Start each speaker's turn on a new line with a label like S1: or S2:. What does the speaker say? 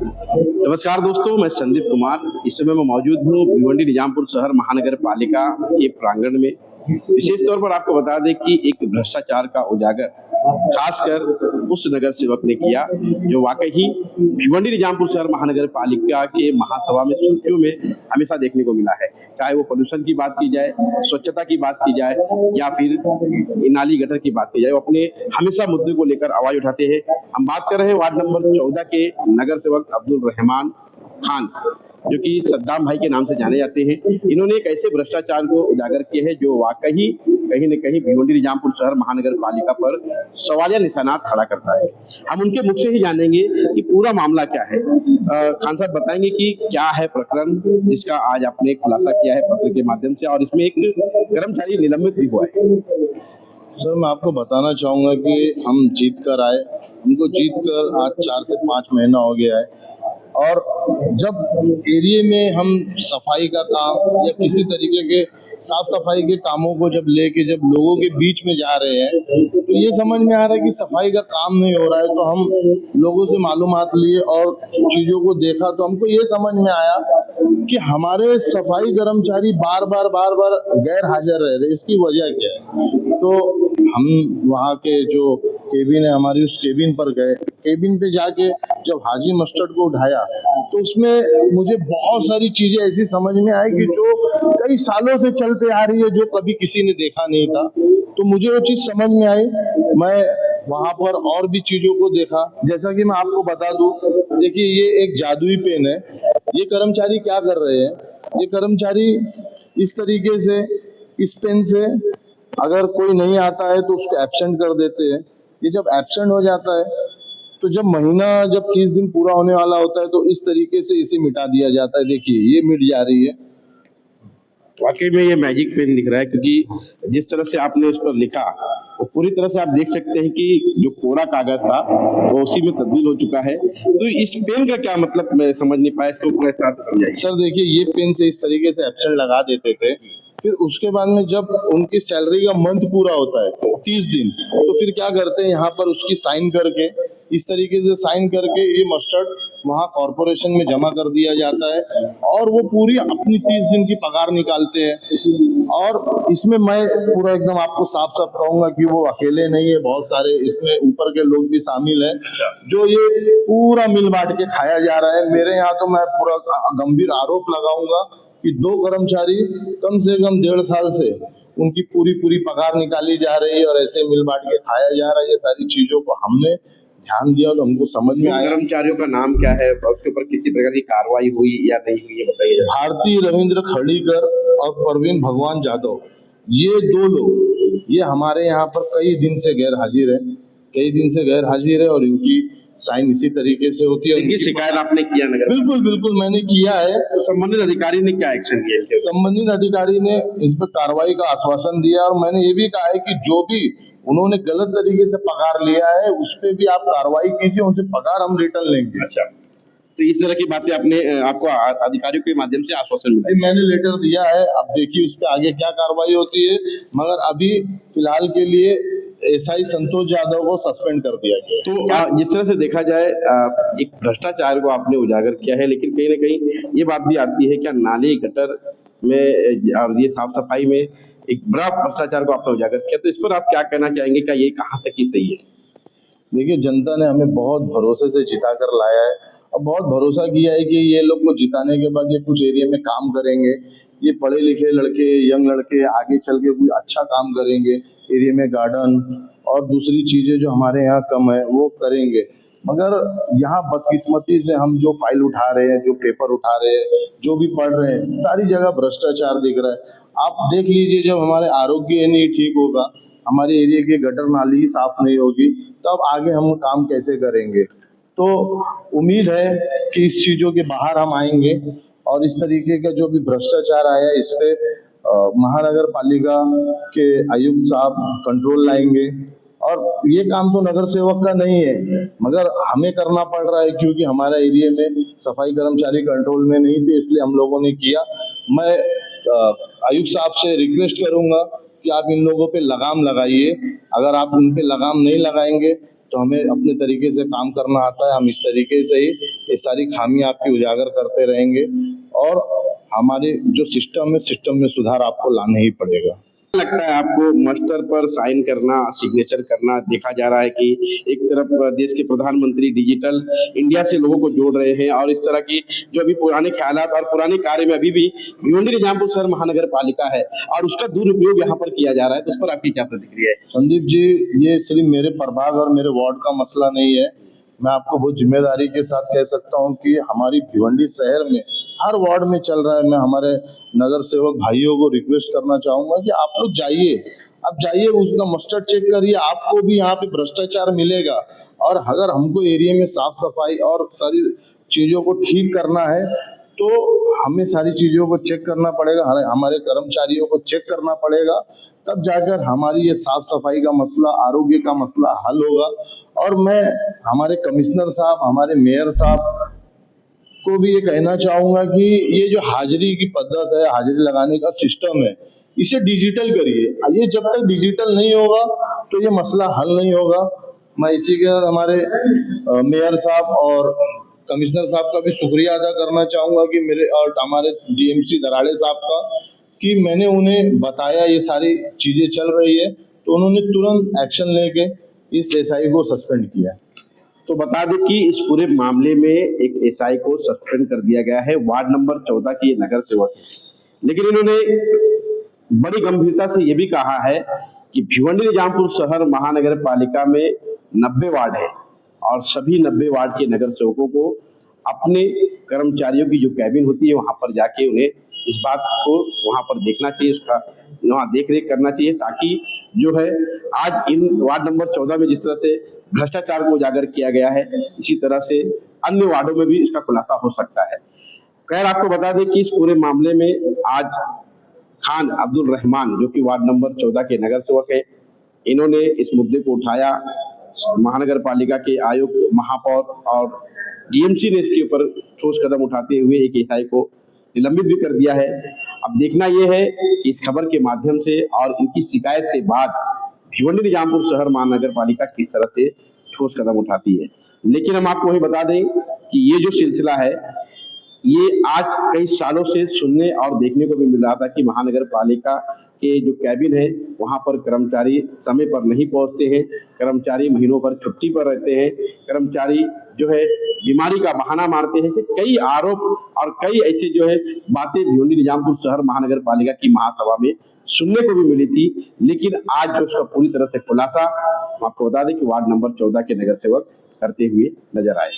S1: नमस्कार दोस्तों, मैं संदीप कुमार। इस समय मैं मौजूद हूँ भिवंडी निजामपुर शहर महानगर पालिका के प्रांगण में। विशेष तौर पर आपको बता दें कि एक भ्रष्टाचार का उजागर खासकर उस नगर सेवक ने किया जो वाकई ही भिवंडी निजामपुर शहर महानगर पालिका के महासभा में सुर्खियों में हमेशा देखने को मिला है। चाहे वो प्रदूषण की बात की जाए, स्वच्छता की बात की जाए या फिर नाली गटर की बात की जाए, वो अपने हमेशा मुद्दे को लेकर आवाज उठाते हैं। हम बात कर रहे हैं वार्ड नंबर 14 के नगर सेवक अब्दुल रहमान खान, जो कि सद्दाम भाई के नाम से जाने जाते हैं। इन्होंने एक ऐसे भ्रष्टाचार को उजागर किया है जो वाकई कहीं न कहीं भिवंडी निजामपुर शहर महानगर पालिका पर सवालिया निशानात खड़ा करता है। हम उनके मुख से ही जानेंगे कि पूरा मामला क्या है। खान साहब बताएंगे कि क्या है प्रकरण जिसका आज आपने खुलासा किया है पत्र के माध्यम से, और इसमें एक कर्मचारी निलंबित भी हुआ है।
S2: सर, मैं आपको बताना चाहूँगा कि हम जीत कर आए, उनको जीत कर आज 4 से 5 महीना हो गया है। और जब एरिया में हम सफाई का काम या किसी तरीके के साफ सफाई के कामों को जब लोगों के बीच में जा रहे हैं, तो ये समझ में आ रहा है कि सफाई का काम नहीं हो रहा है। तो हम लोगों से मालूमात लिए और चीज़ों को देखा तो हमको ये समझ में आया कि हमारे सफाई कर्मचारी बार बार गैर हाजिर रह रहे। इसकी वजह क्या है? तो हम वहाँ के जो केबिन है हमारी, उस केबिन पर गए। केबिन पे जाके जब हाजी मस्टर्ड को उठाया तो उसमें मुझे बहुत सारी चीजें ऐसी समझ में आई कि जो कई सालों से चलते आ रही है, जो कभी किसी ने देखा नहीं था। तो मुझे वो चीज समझ में आई। मैं वहां पर और भी चीजों को देखा। जैसा कि मैं आपको बता दूं, देखिए ये एक जादुई पेन है। ये कर्मचारी क्या कर रहे हैं? ये कर्मचारी इस तरीके से इस पेन से अगर कोई नहीं आता है तो उसको एब्सेंट कर देते हैं। ये जब एब्सेंट हो जाता है तो जब 30 दिन पूरा होने वाला होता है तो इस तरीके से इसे मिटा दिया जाता है। देखिए ये मिट जा रही है।
S1: वाकई में ये मैजिक पेन दिख रहा है, क्योंकि जिस तरह से आपने उस पर लिखा वो पूरी तरह से आप देख सकते हैं कि जो कोरा कागज था वो उसी में तब्दील हो चुका है। तो इस पेन का क्या मतलब, मैं समझ नहीं पाया, इसको पूरा समझाइए।
S2: सर देखिए, ये पेन से इस तरीके से एब्सेंट लगा देते थे। फिर उसके बाद में जब उनकी सैलरी का मंथ पूरा होता है 30 दिन, तो फिर क्या करते हैं, यहाँ पर उसकी साइन करके इस तरीके से साइन करके ये मस्टर्ड वहाँ कॉर्पोरेशन में जमा कर दिया जाता है और वो पूरी अपनी 30 दिन की पगार निकालते हैं। और इसमें मैं पूरा एकदम आपको साफ साफ कहूंगा कि वो अकेले नहीं है, बहुत सारे इसमें ऊपर के लोग भी शामिल हैं जो ये पूरा मिल बांट के खाया जा रहा है। मेरे यहाँ तो मैं पूरा गंभीर आरोप लगाऊंगा कि 2 कर्मचारी कम से कम 1.5 साल से उनकी पूरी पगार निकाली जा रही है और ऐसे मिल बांट के खाया जा रहा है। ये सारी चीजों को हमने ध्यान दिया तो हमको समझ में आया।
S1: कर्मचारियों का नाम क्या है, उसके ऊपर किसी प्रकार की कार्रवाई हुई या नहीं हुई, ये बताइए।
S2: भारती रविंद्र खड़ीकर और परवीन भगवान जादव, ये 2 लोग ये हमारे यहाँ पर कई दिन से गैर हाजिर है और इनकी साइन इसी तरीके से होती है।
S1: इनकी शिकायत आपने किया नगर?
S2: बिल्कुल मैंने किया है।
S1: संबंधित अधिकारी ने क्या एक्शन किया?
S2: संबंधित अधिकारी ने इस पर कार्रवाई का आश्वासन दिया और मैंने ये भी कहा है कि जो भी उन्होंने गलत तरीके से पगार लिया है उस पे भी आप कार्रवाई कीजिए, उनसे पगार हम रिटर्न लेंगे।
S1: अच्छा, तो इस तरह की बातें आपको अधिकारियों के माध्यम से आश्वासन मिला?
S2: मैंने लेटर दिया है, अब देखिए उस पर आगे क्या कार्रवाई होती है। मगर अभी फिलहाल के लिए एसआई संतोष यादव को सस्पेंड कर दिया गया।
S1: तो जिस तरह से देखा जाए एक भ्रष्टाचार को आपने उजागर किया है, लेकिन कहीं ना कहीं ये बात भी आती है क्या नाली गटर में और ये साफ सफाई में एक बड़ा भ्रष्टाचार को आपने उजागर किया, तो इस पर आप क्या कहना चाहेंगे? क्या ये कहाँ तक ही सही है?
S2: देखिए, जनता ने हमें बहुत भरोसे से जिता कर लाया है और बहुत भरोसा किया है कि ये लोग को जिताने के बाद ये कुछ एरिया में काम करेंगे। ये पढ़े लिखे लड़के, यंग लड़के आगे चल के कोई अच्छा काम करेंगे, एरिया में गार्डन और दूसरी चीजें जो हमारे यहाँ कम है वो करेंगे। मगर यहाँ बदकिस्मती से हम जो फाइल उठा रहे हैं, जो पेपर उठा रहे हैं, जो भी पढ़ रहे हैं, सारी जगह भ्रष्टाचार दिख रहा है। आप देख लीजिए, जब हमारे आरोग्य नहीं ठीक होगा, हमारे एरिया की गटर नाली ही साफ नहीं होगी, तब आगे हम काम कैसे करेंगे? तो उम्मीद है कि इस चीजों के बाहर हम आएंगे और इस तरीके का जो भी भ्रष्टाचार आया इस पे महानगर पालिका के आयुक्त साहब कंट्रोल लाएंगे। और ये काम तो नगर सेवक का नहीं है, मगर हमें करना पड़ रहा है क्योंकि हमारा एरिया में सफाई कर्मचारी कंट्रोल में नहीं थे, इसलिए हम लोगों ने किया। मैं आयुक्त साहब से रिक्वेस्ट करूंगा कि आप इन लोगों पे लगाम लगाइए। अगर आप उन पे लगाम नहीं लगाएंगे तो हमें अपने तरीके से काम करना आता है। हम इस तरीके से ही ये सारी खामियां आपकी उजागर करते रहेंगे और हमारे जो सिस्टम है, सिस्टम में सुधार आपको लाना ही पड़ेगा।
S1: लगता है आपको मस्टर पर साइन करना, सिग्नेचर करना, देखा जा रहा है कि एक तरफ देश के प्रधानमंत्री डिजिटल इंडिया से लोगों को जोड़ रहे हैं और इस तरह की जो अभी पुराने ख्यालात और पुराने कार्य में अभी भी भिवंडी निजामपुर शहर महानगर पालिका है और उसका दुरुपयोग यहाँ पर किया जा रहा है, तो उस पर आपकी क्या प्रतिक्रिया है?
S2: संदीप जी, ये सिर्फ मेरे प्रभाग और मेरे वार्ड का मसला नहीं है। मैं आपको बहुत जिम्मेदारी के साथ कह सकता हूँ कि हमारी भिवंडी शहर में हर वार्ड में चल रहा है। मैं हमारे नगर सेवक भाइयों को रिक्वेस्ट करना चाहूंगा कि आप लोग जाइए, आप जाइए, उसका मस्टर चेक करिए, आपको भी यहाँ पे भ्रष्टाचार मिलेगा। और अगर हमको एरिया में साफ सफाई और सारी चीजों को ठीक करना है तो हमें सारी चीजों को चेक करना पड़ेगा, हमारे कर्मचारियों को चेक करना पड़ेगा, तब जाकर हमारी ये साफ सफाई का मसला, आरोग्य का मसला हल होगा। और मैं हमारे कमिश्नर साहब, हमारे मेयर साहब को भी ये कहना चाहूंगा कि ये जो हाजिरी की पद्धत है, हाजिरी लगाने का सिस्टम है, इसे डिजिटल करिए। ये जब तक डिजिटल नहीं होगा तो ये मसला हल नहीं होगा। मैं इसी के साथ हमारे मेयर साहब और कमिश्नर साहब का भी शुक्रिया अदा करना चाहूंगा कि मेरे और हमारे डीएमसी दराड़े साहब का, कि मैंने उन्हें बताया ये सारी चीजें चल रही है तो उन्होंने तुरंत एक्शन लेके इस एसआई को सस्पेंड किया।
S1: तो बता दें कि इस पूरे मामले में एक एसआई को सस्पेंड कर दिया गया है। वार्ड नंबर 14 की ये नगर सेवक है, लेकिन इन्होंने बड़ी गंभीरता से ये भी कहा है कि भिवंडी निजामपुर शहर महानगर पालिका में 90 वार्ड है और सभी 90 वार्ड के नगर सेवकों को अपने कर्मचारियों की जो कैबिन होती है वहां पर जाके उन्हें इस बात को वहां पर देखना चाहिए, उसका वहां देख रेख करना चाहिए, ताकि जो है आज इन वार्ड नंबर 14 में जिस तरह से भ्रष्टाचार को उजागर किया गया है, इसी तरह से अन्य वार्डों में भी इसका खुलासा हो सकता है। खैर, आपको बता दें कि इस पूरे मामले में आज खान अब्दुल रहमान, जो कि वार्ड नंबर 14 के नगर सेवक है, इन्होंने इस मुद्दे को उठाया। महानगर पालिका के आयुक्त, महापौर और डीएमसी ने इसके ऊपर ठोस कदम उठाते हुए एक एसआई को निलंबित भी कर दिया है। अब देखना यह है कि इस खबर के माध्यम से और इनकी शिकायत के बाद भिवंडी निजामपुर शहर महानगर पालिका किस तरह से ठोस कदम उठाती है। लेकिन हम आपको वही बता दें कि ये जो सिलसिला है, ये आज कई सालों से सुनने और देखने को भी मिल रहा था कि महानगर पालिका के जो कैबिन है वहां पर कर्मचारी समय पर नहीं पहुंचते हैं, कर्मचारी महीनों पर छुट्टी पर रहते हैं, कर्मचारी जो है बीमारी का बहाना मारते हैं। ऐसे कई आरोप और कई ऐसे जो है बातें भिवंडी निजामपुर शहर महानगर पालिका की महासभा में सुनने को भी मिली थी। लेकिन आज जो उसका पूरी तरह से खुलासा आपको बता दें कि वार्ड नंबर 14 के नगर सेवक करते हुए नजर आए।